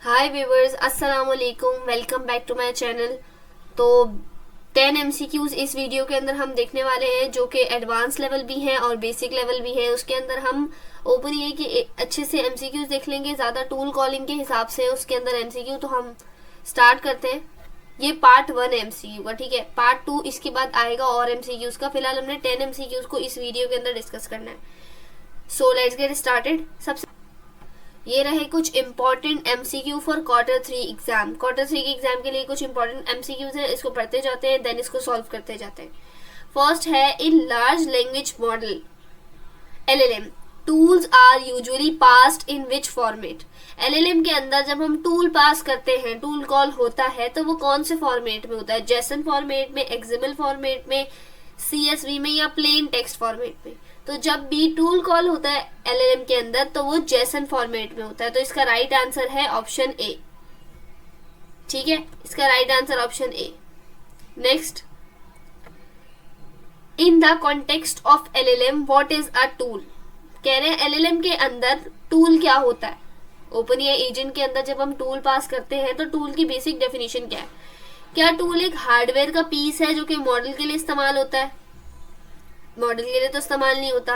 हाय viewers, अस्सलाम वालेकुम। Welcome back to my channel. तो 10 MCQs इस वीडियो के अंदर हम देखने वाले हैं, जो कि एडवांस लेवल भी हैं और बेसिक लेवल भी हैं। उसके अंदर हम ओपन के अच्छे से MCQs देख लेंगे, ज़्यादा टूल कॉलिंग के हिसाब से उसके अंदर MCQ। तो हम स्टार्ट करते हैं। ये पार्ट 1 MCQ का, ठीक है। पार्ट 2 इसके बाद आएगा और MCQs का। फिलहाल हमने 10 MCQs को इस वीडियो के अंदर डिस्कस करना है। So let's get started. सबसे ये रहे कुछ important MCQ for Q3 exam. Q3 के एग्जाम के लिए कुछ इंपॉर्टेंट MCQs हैं, इसको पढ़ते जाते हैं, देन इसको सॉल्व करते जाते हैं। फर्स्ट है, in large language model LLM tools are usually parsed in which format. LLM के अंदर जब हम टूल पास करते हैं, टूल कॉल होता है, तो वो कौन से फॉर्मेट में होता है? जेसन फॉर्मेट में, एक्सएमएल फॉर्मेट में, CSV में, या प्लेन टेक्स्ट फॉर्मेट में? तो जब भी टूल कॉल होता है LLM के अंदर, तो वो जेसन फॉर्मेट में होता है। तो इसका राइट आंसर है ऑप्शन ए, ठीक है। इसका right answer option A. Next, in the context of LLM what is a tool. कह रहे हैं LLM के अंदर टूल क्या होता है। ओपन एजेंट के अंदर जब हम टूल पास करते हैं, तो टूल की बेसिक डेफिनेशन क्या है? क्या टूल एक हार्डवेयर का पीस है जो कि मॉडल के लिए इस्तेमाल होता है? मॉडल के लिए तो इस्तेमाल नहीं होता।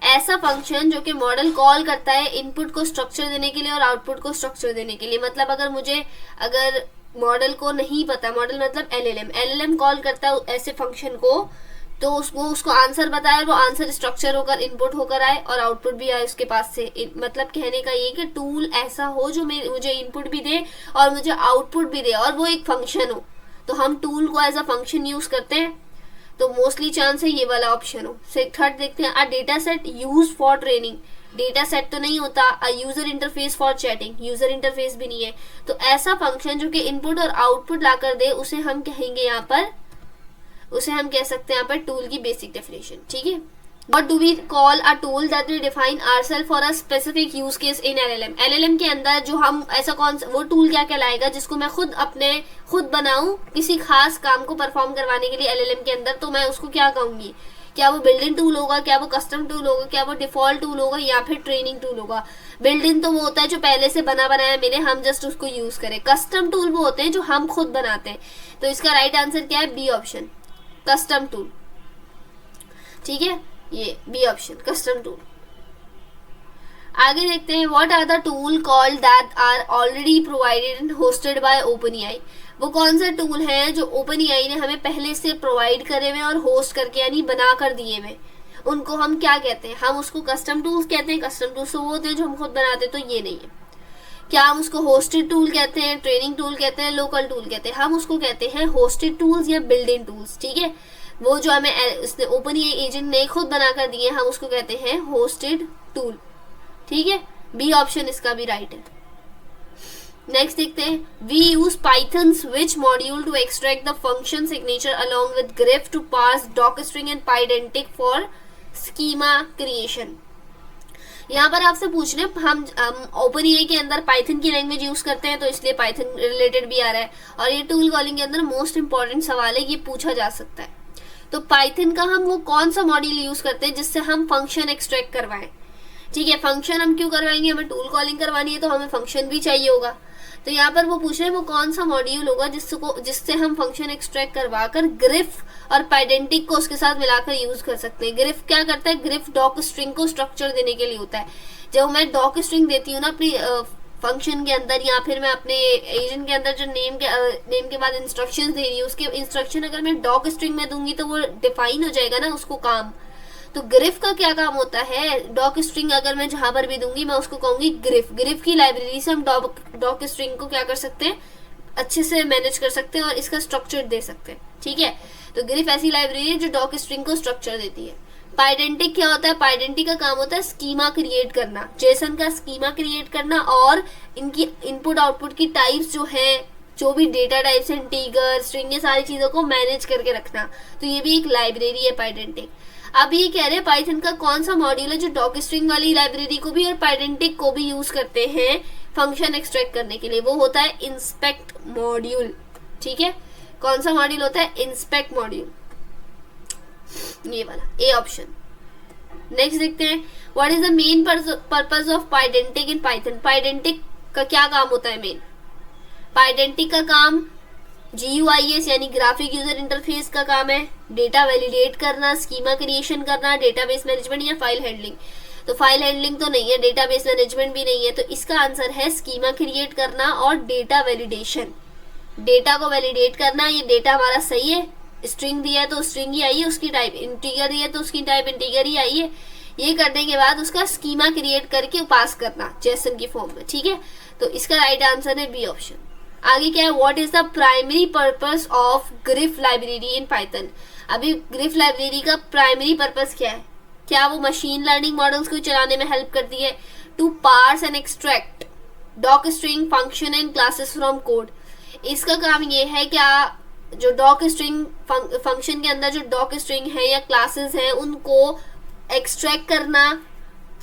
ऐसा फंक्शन जो कि मॉडल कॉल करता है इनपुट को स्ट्रक्चर देने के लिए और आउटपुट को स्ट्रक्चर देने के लिए। मतलब अगर मॉडल को नहीं पता, मॉडल मतलब LLM कॉल करता है ऐसे फंक्शन को, तो उसको आंसर बताए, वो आंसर स्ट्रक्चर होकर इनपुट होकर आए और आउटपुट भी आए उसके पास से। मतलब कहने का ये कि टूल ऐसा हो जो मुझे इनपुट भी दे और मुझे आउटपुट भी दे, और वो एक फंक्शन हो। तो हम टूल को एज अ फंक्शन यूज करते हैं, तो मोस्टली चांस है ये वाला ऑप्शन हो। थर्ड देखते हैं, a data set use for training. Data set तो नहीं होता। A user interface for chatting, user interface भी नहीं है। तो ऐसा फंक्शन जो कि इनपुट और आउटपुट लाकर दे, उसे हम कहेंगे यहाँ पर, उसे हम कह सकते हैं यहाँ पर टूल की बेसिक डेफिनेशन, ठीक है। What do we call a tool that will define ourselves for a specific use case in LLM? LLM के अंदर जो हम ऐसा वो टूल क्या कहलाएगा जिसको मैं खुद बनाऊं किसी खास काम को परफॉर्म करवाने के लिए LLM के अंदर, तो मैं उसको क्या कहूंगी? क्या वो बिल्ड इन टूल होगा, क्या वो कस्टम टूल होगा, क्या वो डिफॉल्ट टूल होगा, या फिर ट्रेनिंग टूल होगा? बिल्ड इन तो वो होता है जो पहले से बनाया मिले, हम जस्ट उसको यूज करें। कस्टम टूल वो होते हैं जो हम खुद बनाते हैं। तो इसका राइट आंसर क्या है? बी ऑप्शन, कस्टम टूल, ठीक है। ये बी ऑप्शन, कस्टम टूल। आगे देखते हैं, what are the tool called that are already provided and hosted by OpenAI। वो कौन से टूल हैं जो OpenAI ने हमें पहले से प्रोवाइड करे हुए और होस्ट करके यानी बना कर दिए हुए, उनको हम क्या कहते हैं? हम उसको कस्टम टूल्स कहते हैं। कस्टम टूल्स वो होते हैं जो हम खुद बनाते हैं, तो ये नहीं है। क्या हम उसको होस्टेड टूल कहते हैं, ट्रेनिंग टूल कहते हैं, लोकल टूल कहते हैं? हम उसको कहते हैं होस्टेड टूल्स या बिल्ड इन टूल्स, ठीक है। वो जो हमें उसने OpenAI एजेंट ने खुद बनाकर दिए, हम उसको कहते हैं होस्टेड टूल, ठीक है। बी ऑप्शन इसका भी राइट है। नेक्स्ट देखते हैं, we use Python's which module to extract the function signature along with Griffe to parse docstring and Pydantic for schema creation. यहाँ पर आपसे पूछ रहे हैं, हम OpenAI के अंदर पाइथन की लैंग्वेज यूज करते हैं, तो इसलिए पाइथन रिलेटेड भी आ रहा है। और ये टूल कॉलिंग के अंदर मोस्ट इंपॉर्टेंट सवाल है, ये पूछा जा सकता है। तो पाइथन का हम वो कौन सा मॉड्यूल यूज करते हैं जिससे हम फंक्शन एक्सट्रैक्ट करवाएं, ठीक है। फंक्शन हम क्यों करवाएंगे? हमें टूल कॉलिंग करवानी है, तो हमें फंक्शन भी चाहिए होगा। तो यहाँ पर वो पूछ रहे हैं वो कौन सा मॉड्यूल होगा जिससे हम फंक्शन एक्सट्रैक्ट करवाकर ग्रिफ और पाइडेंटिक को उसके साथ मिलाकर यूज कर सकते हैं। ग्रिफ क्या करता है? ग्रिफ डॉक स्ट्रिंग को स्ट्रक्चर देने के लिए होता है। जब मैं डॉक स्ट्रिंग देती हूँ ना अपनी फंक्शन के अंदर, या फिर मैं अपने एजेंट के अंदर जो नेम के बाद इंस्ट्रक्शंस दे रही हूँ, उसके इंस्ट्रक्शन अगर मैं डॉक स्ट्रिंग में दूंगी तो वो डिफाइन हो जाएगा ना उसको काम। तो ग्रिफ का क्या काम होता है? डॉक स्ट्रिंग अगर मैं जहां पर भी दूंगी, मैं उसको कहूंगी ग्रिफ। ग्रिफ की लाइब्रेरी से हम डॉक स्ट्रिंग को क्या कर सकते हैं? अच्छे से मैनेज कर सकते हैं और इसका स्ट्रक्चर दे सकते हैं, ठीक है। तो ग्रिफ ऐसी लाइब्रेरी है जो डॉक स्ट्रिंग को स्ट्रक्चर देती है। पाइडेंटिक क्या होता है? पाइडेंटिक का काम होता है स्कीमा क्रिएट करना, जेसन का स्कीमा क्रिएट करना, और इनकी इनपुट आउटपुट की टाइप्स जो है, जो भी डेटा टाइप्स, इंटीगर, स्ट्रिंग, ये सारी चीजों को मैनेज करके रखना। तो ये भी एक लाइब्रेरी है पाइडेंटिक। अब ये कह रहे हैं पाइथन का कौन सा मॉड्यूल है जो डॉक स्ट्रिंग वाली लाइब्रेरी को भी और पाइडेंटिक को भी यूज करते हैं फंक्शन एक्सट्रैक्ट करने के लिए? वो होता है इंस्पेक्ट मॉड्यूल, ठीक है। कौन सा मॉड्यूल होता है? इंस्पेक्ट मॉड्यूल, ये वाला, ए ऑप्शन। नेक्स्ट देखते हैं, what is the main purpose of Pydantic in Python. Pydantic का क्या काम होता है मेन? पाइडेंटिक का काम GUIS यानी ग्राफिक यूजर इंटरफेस का काम है, डेटा वैलिडेट करना, स्कीमा क्रिएशन करना, डेटाबेस मैनेजमेंट या फाइल हैंडलिंग। तो फाइल हैंडलिंग तो नहीं है, डेटाबेस मैनेजमेंट भी नहीं है, तो इसका आंसर है स्कीमा क्रिएट करना और डेटा वैलिडेशन। डेटा को वैलिडेट करना, ये डेटा हमारा सही है, स्ट्रिंग दिया है तो स्ट्रिंग ही आई है, उसकी टाइप इंटीजर दिया है तो उसकी टाइप इंटीजर ही आई है। ये करने के बाद उसका स्कीमा क्रिएट करके पास करना जेसन की फॉर्म में, ठीक है। तो इसका राइट आंसर है बी ऑप्शन। आगे क्या है, what is the primary purpose of grief library in Python. अभी ग्रिफ लाइब्रेरी का प्राइमरी पर्पस क्या है? क्या वो मशीन लर्निंग मॉडल्स को चलाने में हेल्प करती है? To parse and extract doc string function and classes from code. इसका काम ये है, क्या जो डॉक स्ट्रिंग फंक्शन के अंदर जो डॉक स्ट्रिंग है या क्लासेस हैं उनको एक्सट्रैक्ट करना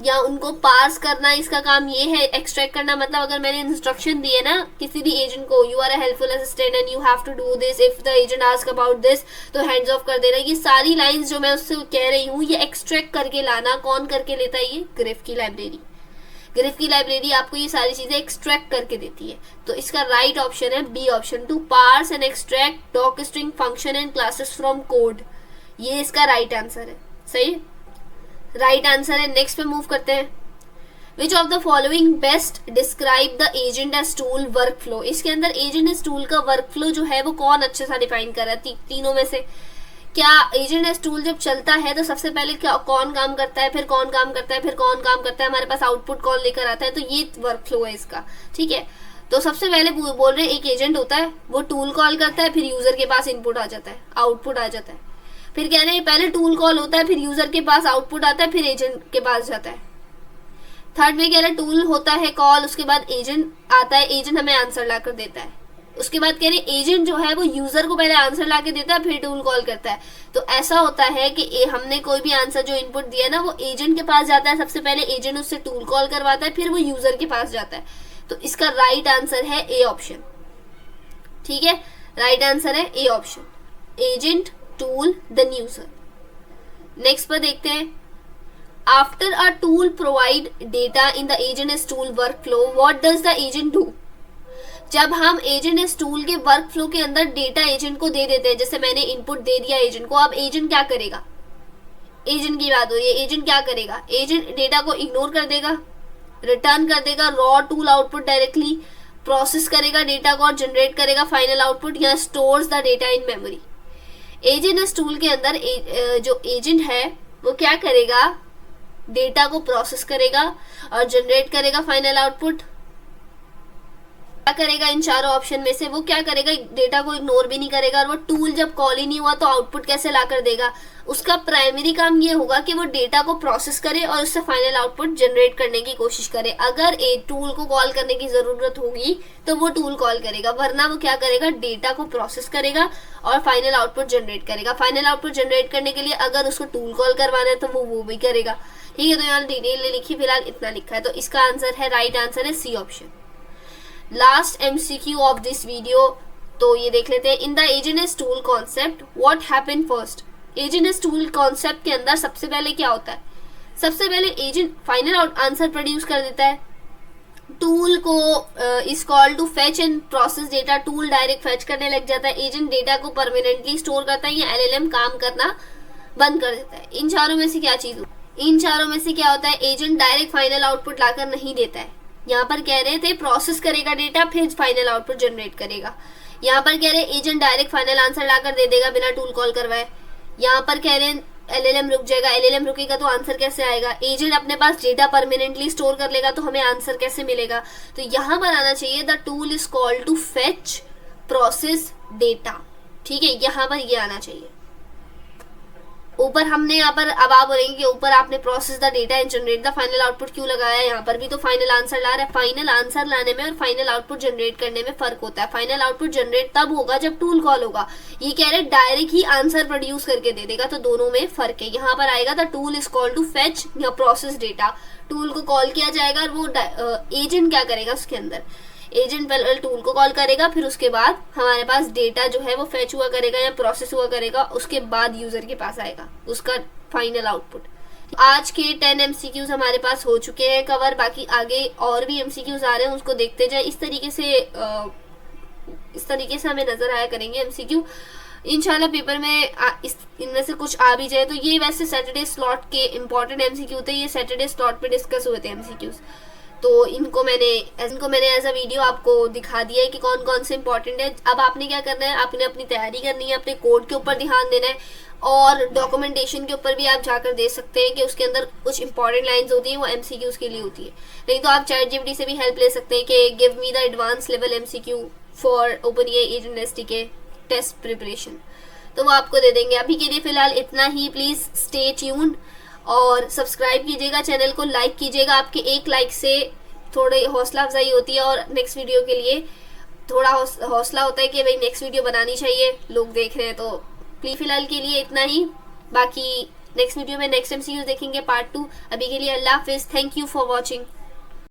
या उनको पार्स करना, इसका काम ये है। एक्सट्रैक्ट करना मतलब अगर मैंने इंस्ट्रक्शन दिए ना किसी भी एजेंट को, you are a helpful assistant and you have to do this, if the agent ask about this तो हैंड्स ऑफ कर देना। ये सारी लाइंस जो मैं उससे कह रही हूँ ये एक्सट्रैक्ट करके लाना कौन करके लेता है? ये ग्रिफ की लाइब्रेरी। ग्रिफ की लाइब्रेरी आपको ये सारी चीजें एक्सट्रैक्ट करके देती है। तो इसका राइट ऑप्शन है B option, to parse and extract doc string function and classes from code. ये इसका राइट आंसर है, सही राइट आंसर है। नेक्स्ट पे मूव करते हैं। Which of the following best describe the agent as tool work flow. इसके अंदर एजेंट एज टूल का वर्क फ्लो जो है वो कौन अच्छे सा डिफाइन कर रहा है? तीनों में से क्या एजेंट एज टूल जब चलता है तो सबसे पहले क्या कौन काम करता है, फिर कौन काम करता है, फिर कौन काम करता है, हमारे पास आउटपुट कौन लेकर आता है, तो ये वर्क फ्लो है इसका, ठीक है। तो सबसे पहले बोल रहे हैं एक एजेंट होता है, वो टूल कॉल करता है, फिर यूजर के पास इनपुट आ जाता है, आउटपुट आ जाता है। फिर कह रहे हैं पहले टूल कॉल होता है, फिर यूजर के पास आउटपुट आता है, फिर एजेंट के पास जाता है। थर्ड में कह रहे हैं टूल होता है कॉल, उसके बाद एजेंट आता है, एजेंट हमें आंसर लाकर देता है। उसके बाद कह रहे हैं एजेंट जो है वो यूजर को पहले आंसर लाके देता है, फिर टूल कॉल करता है। तो ऐसा होता है कि हमने कोई भी आंसर जो इनपुट दिया ना वो एजेंट के पास जाता है, सबसे पहले एजेंट उससे टूल कॉल करवाता है, फिर वो यूजर के पास जाता है। तो इसका राइट आंसर है ए ऑप्शन, ठीक है। राइट आंसर है A option, agent tool then user. Next पर देखते हैं, after a tool provide data in the agent is tool work flow what does the agent do. जब हम एजेंट इस टूल के वर्क फ्लो के अंदर डेटा एजेंट को दे देते हैं, जैसे मैंने इनपुट दे दिया एजेंट को, अब एजेंट क्या करेगा? एजेंट की बात हो रही है, एजेंट क्या करेगा? एजेंट डेटा को इग्नोर कर देगा, रिटर्न कर देगा raw tool output directly, process करेगा डेटा को और जनरेट करेगा फाइनल आउटपुट, या stores the data in memory. Agent इस टूल के अंदर जो एजेंट है वो क्या करेगा? डेटा को प्रोसेस करेगा और जनरेट करेगा फाइनल आउटपुट। क्या करेगा इन चारों ऑप्शन में से? वो क्या करेगा? डेटा को इग्नोर भी नहीं करेगा, और वो टूल जब कॉल ही नहीं हुआ तो आउटपुट कैसे ला कर देगा? उसका प्राइमरी काम ये होगा कि वो डेटा को प्रोसेस करे और उससे फाइनल आउटपुट जनरेट करने की कोशिश करे। अगर एक टूल को कॉल करने की जरूरत होगी तो वो टूल कॉल करेगा, वरना वो क्या करेगा? डेटा को प्रोसेस करेगा और फाइनल आउटपुट जनरेट करेगा। फाइनल आउटपुट जनरेट करने के लिए अगर उसको टूल कॉल करवाना है तो वो भी करेगा, ठीक है। तो यहाँ डिटेल लिखी, फिलहाल इतना लिखा है, तो इसका आंसर है, राइट आंसर है C option. Last MCQ of this video, तो ये देख लेते हैं। In the agent is tool concept what happen first. Agent is tool concept के अंदर सबसे पहले क्या होता है? सबसे पहले एजेंट फाइनल आंसर प्रोड्यूस कर देता है। टूल को is called to fetch and process data, tool direct fetch करने लग जाता है। एजेंट डेटा को परमानेंटली स्टोर करता है, या LLM काम करना बंद कर देता है। इन चारों में से क्या चीज? इन चारों में से क्या होता है? एजेंट डायरेक्ट फाइनल आउटपुट लाकर नहीं देता है। यहाँ पर कह रहे थे प्रोसेस करेगा डेटा, फिर फाइनल आउटपुट जनरेट करेगा। यहाँ पर कह रहे हैं एजेंट डायरेक्ट फाइनल आंसर लाकर दे देगा बिना टूल कॉल करवाए। यहाँ पर कह रहे हैं LLM रुक जाएगा, LLM रुकेगा तो आंसर कैसे आएगा? एजेंट अपने पास डेटा परमानेंटली स्टोर कर लेगा तो हमें आंसर कैसे मिलेगा? तो यहाँ पर आना चाहिए the tool is called to fetch process data, ठीक है, यहाँ पर ये आना चाहिए। ऊपर हमने यहाँ पर अब आप बोलेंगे कि ऊपर आपने process the data and generate the final output क्यों लगाया? यहाँ पर भी तो फाइनल आंसर ला रहा है। फाइनल आंसर लाने में और फाइनल आउटपुट जनरेट करने में फर्क होता है। फाइनल आउटपुट जनरेट तब होगा जब टूल कॉल होगा, ये कह रहे डायरेक्ट ही आंसर प्रोड्यूस करके दे देगा, तो दोनों में फर्क है। यहाँ पर आएगा the tool is called to fetch या प्रोसेस डेटा, टूल को कॉल किया जाएगा और वो एजेंट क्या करेगा? उसके अंदर एजेंट पहले टूल को कॉल करेगा, फिर उसके बाद हमारे पास डेटा जो है वो फेच हुआ करेगा या प्रोसेस हुआ करेगा, उसके बाद यूजर के पास आएगा उसका फाइनल आउटपुट। आज के 10 एमसीक्यूज हमारे पास हो चुके हैं कवर, बाकी आगे और भी एमसीक्यूज आ रहे हैं, उसको देखते जाए। इस तरीके से हमें नजर आया करेंगे एमसीक्यू। इंशाल्लाह पेपर में इनमें से कुछ आ भी जाए। तो ये वैसे सैटरडे स्लॉट के इंपॉर्टेंट एमसीक्यू थे, ये सैटरडे स्लॉट पे डिस्कस हुए थे एमसीक्यूज। तो इनको मैंने एज अ वीडियो आपको दिखा दिया है कि कौन कौन से इंपॉर्टेंट है। अब आपने क्या करना है, आपने अपनी तैयारी करनी है, अपने कोड के ऊपर ध्यान देना है, और डॉक्यूमेंटेशन के ऊपर भी आप जाकर दे सकते हैं कि उसके अंदर कुछ इंपॉर्टेंट लाइंस होती हैं, वो एमसीक्यूज के लिए होती है। नहीं तो आप ChatGPT से भी हेल्प ले सकते हैं कि give me the advance level MCQ for OpenAI agent university के टेस्ट प्रिपरेशन, तो वो आपको दे देंगे। अभी के लिए फिलहाल इतना ही। प्लीज स्टे ट्यून्ड और सब्सक्राइब कीजिएगा चैनल को, लाइक कीजिएगा। आपके एक लाइक से थोड़ी हौसला अफजाई होती है और नेक्स्ट वीडियो के लिए थोड़ा हौसला होता है कि भाई नेक्स्ट वीडियो बनानी चाहिए, लोग देख रहे हैं। तो प्लीज फिलहाल के लिए इतना ही, बाकी नेक्स्ट वीडियो में नेक्स्ट एमसीक्यू देखेंगे पार्ट 2। अभी के लिए अल्लाह हाफिज, थैंक यू फॉर वॉचिंग।